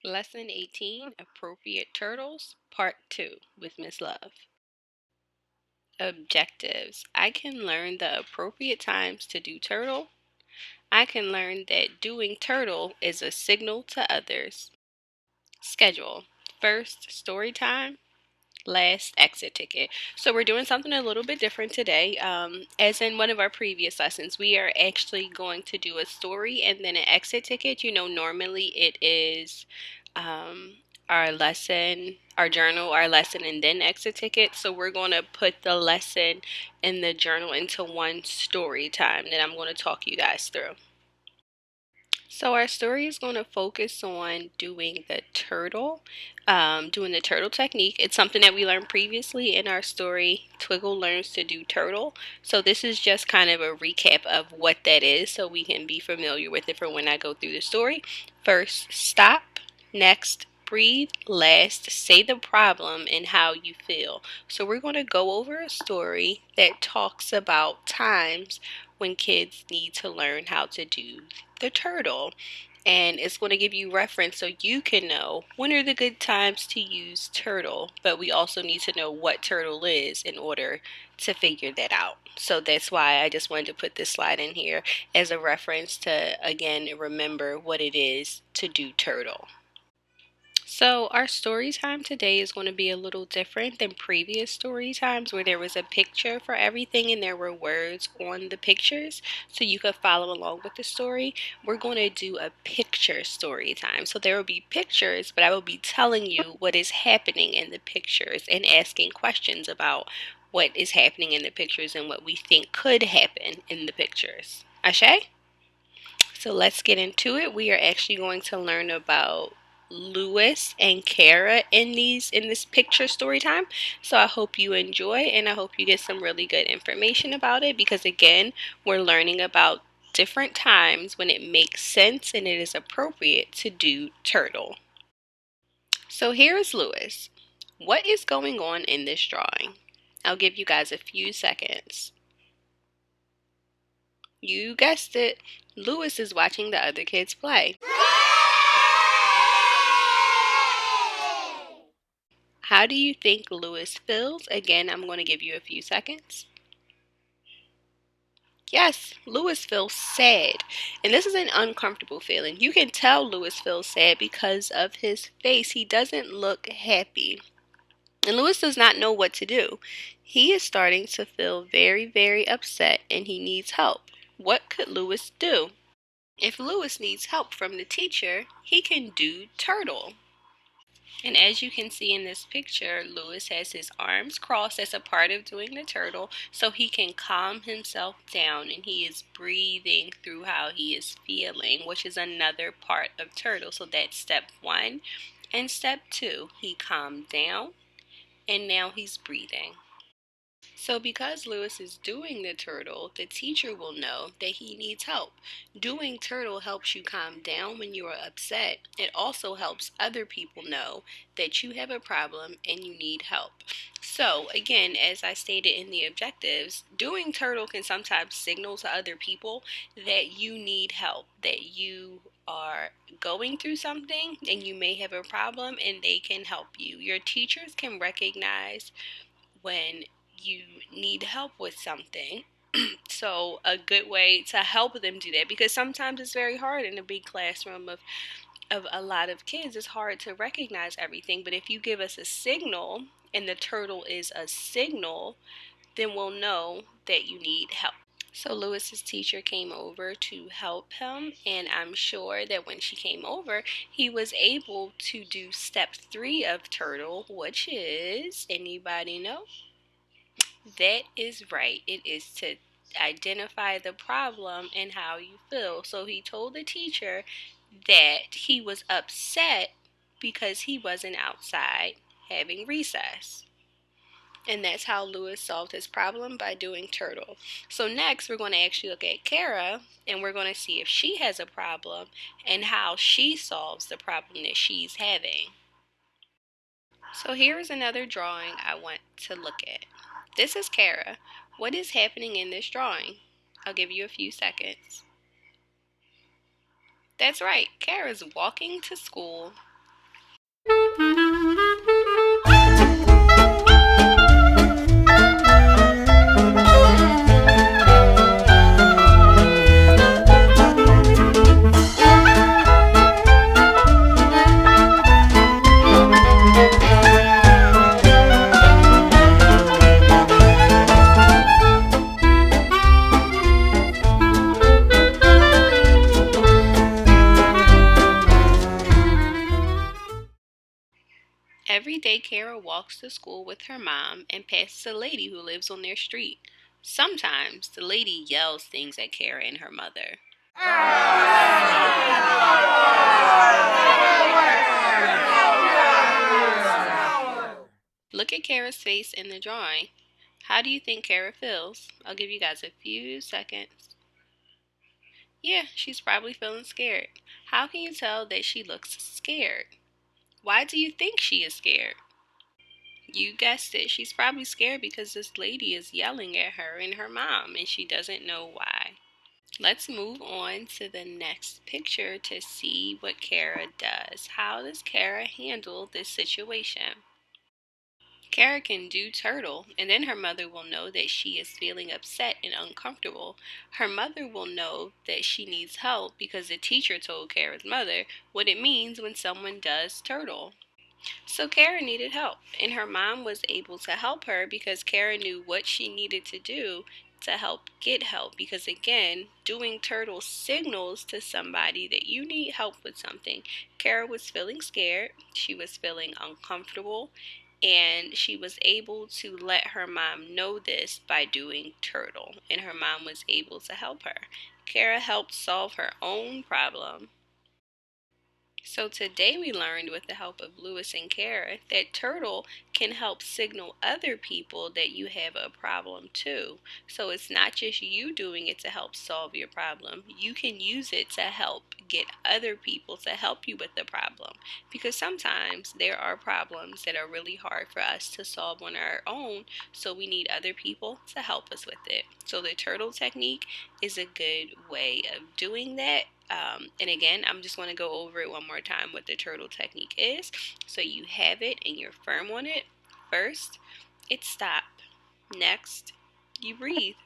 Lesson 18, Appropriate Turtles, Part 2 with Miss Love. Objectives. I can learn the appropriate times to do turtle. I can learn that doing turtle is a signal to others. Schedule. First, story time. Last, exit ticket. So we're doing something a little bit different today. As in one of our previous lessons, we are actually going to do a story and then an exit ticket. Normally it is our lesson, our journal, our lesson, and then exit ticket. So we're going to put the lesson and the journal into one story time that I'm going to talk you guys through. So our story is going to focus on doing the turtle technique. It's something that we learned previously in our story, Twiggle Learns to Do Turtle. So this is just kind of a recap of what that is so we can be familiar with it for when I go through the story. First, stop. Next, breathe. Last, say the problem and how you feel. So we're going to go over a story that talks about times when kids need to learn how to do the turtle, and it's going to give you reference so you can know when are the good times to use turtle, but we also need to know what turtle is in order to figure that out. So that's why I just wanted to put this slide in here as a reference to again remember what it is to do turtle. So our story time today is going to be a little different than previous story times where there was a picture for everything and there were words on the pictures so you could follow along with the story. We're going to do a picture story time. So there will be pictures, but I will be telling you what is happening in the pictures and asking questions about what is happening in the pictures and what we think could happen in the pictures. Ashe? So let's get into it. We are actually going to learn about Lewis and Kara in this picture story time. So I hope you enjoy and I hope you get some really good information about it because again, we're learning about different times when it makes sense and it is appropriate to do turtle. So here is Lewis. What is going on in this drawing? I'll give you guys a few seconds. You guessed it. Lewis is watching the other kids play. How do you think Lewis feels? Again, I'm going to give you a few seconds. Yes, Lewis feels sad. And this is an uncomfortable feeling. You can tell Lewis feels sad because of his face. He doesn't look happy. And Lewis does not know what to do. He is starting to feel very, very upset and he needs help. What could Lewis do? If Lewis needs help from the teacher, he can do turtle. And as you can see in this picture, Lewis has his arms crossed as a part of doing the turtle so he can calm himself down and he is breathing through how he is feeling, which is another part of turtle. So that's step 1. And step 2, he calmed down and now he's breathing. So because Lewis is doing the turtle, the teacher will know that he needs help. Doing turtle helps you calm down when you are upset. It also helps other people know that you have a problem and you need help. So again, as I stated in the objectives, doing turtle can sometimes signal to other people that you need help, that you are going through something and you may have a problem and they can help you. Your teachers can recognize when you need help with something. So a good way to help them do that, because sometimes it's very hard in a big classroom of a lot of kids, it's hard to recognize everything. But if you give us a signal and the turtle is a signal, then we'll know that you need help. So Lewis's teacher came over to help him, and I'm sure that when she came over, he was able to do step 3 of turtle, which is, anybody know? That is right. It is to identify the problem and how you feel. So he told the teacher that he was upset because he wasn't outside having recess. And that's how Lewis solved his problem, by doing turtle. So next we're going to actually look at Kara and we're going to see if she has a problem and how she solves the problem that she's having. So here is another drawing I want to look at. This is Kara. What is happening in this drawing? I'll give you a few seconds. That's right, Kara's walking to school Every day, Kara walks to school with her mom and passes a lady who lives on their street. Sometimes the lady yells things at Kara and her mother. Look at Kara's face in the drawing. How do you think Kara feels? I'll give you guys a few seconds. Yeah, she's probably feeling scared. How can you tell that she looks scared? Why do you think she is scared? You guessed it. She's probably scared because this lady is yelling at her and her mom, and she doesn't know why. Let's move on to the next picture to see what Kara does. How does Kara handle this situation? Kara can do turtle, and then her mother will know that she is feeling upset and uncomfortable. Her mother will know that she needs help because the teacher told Kara's mother what it means when someone does turtle. So Kara needed help, and her mom was able to help her because Kara knew what she needed to do to help get help. Because again, doing turtle signals to somebody that you need help with something. Kara was feeling scared, she was feeling uncomfortable, and she was able to let her mom know this by doing turtle, and her mom was able to help her. Kara helped solve her own problem. So today we learned with the help of Lewis and Kara that turtle can help signal other people that you have a problem too. So it's not just you doing it to help solve your problem. You can use it to help get other people to help you with the problem. Because sometimes there are problems that are really hard for us to solve on our own, so we need other people to help us with it. So the turtle technique is a good way of doing that. And again, I'm just going to go over it one more time what the turtle technique is. So you have it and you're firm on it. First, it's stop. Next, you breathe.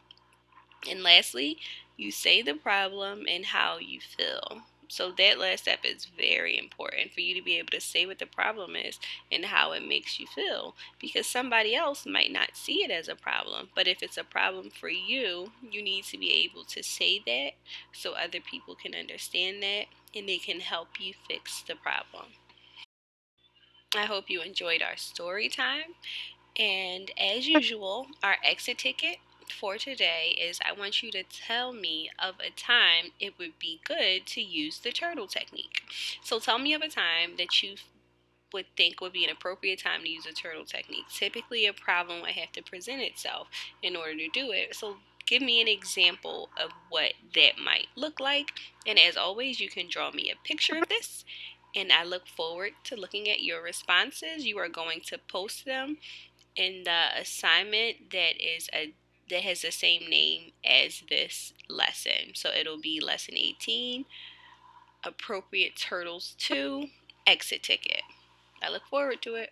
And lastly, you say the problem and how you feel. So that last step is very important for you to be able to say what the problem is and how it makes you feel, because somebody else might not see it as a problem, but if it's a problem for you, you need to be able to say that so other people can understand that and they can help you fix the problem. I hope you enjoyed our story time. And as usual, our exit ticket for today is I want you to tell me of a time it would be good to use the turtle technique. So tell me of a time that you would think would be an appropriate time to use a turtle technique. Typically, a problem would have to present itself in order to do it. So give me an example of what that might look like. And as always, you can draw me a picture of this. And I look forward to looking at your responses. You are going to post them in the assignment that has the same name as this lesson. So it'll be lesson 18, appropriate turtles 2, exit ticket. I look forward to it.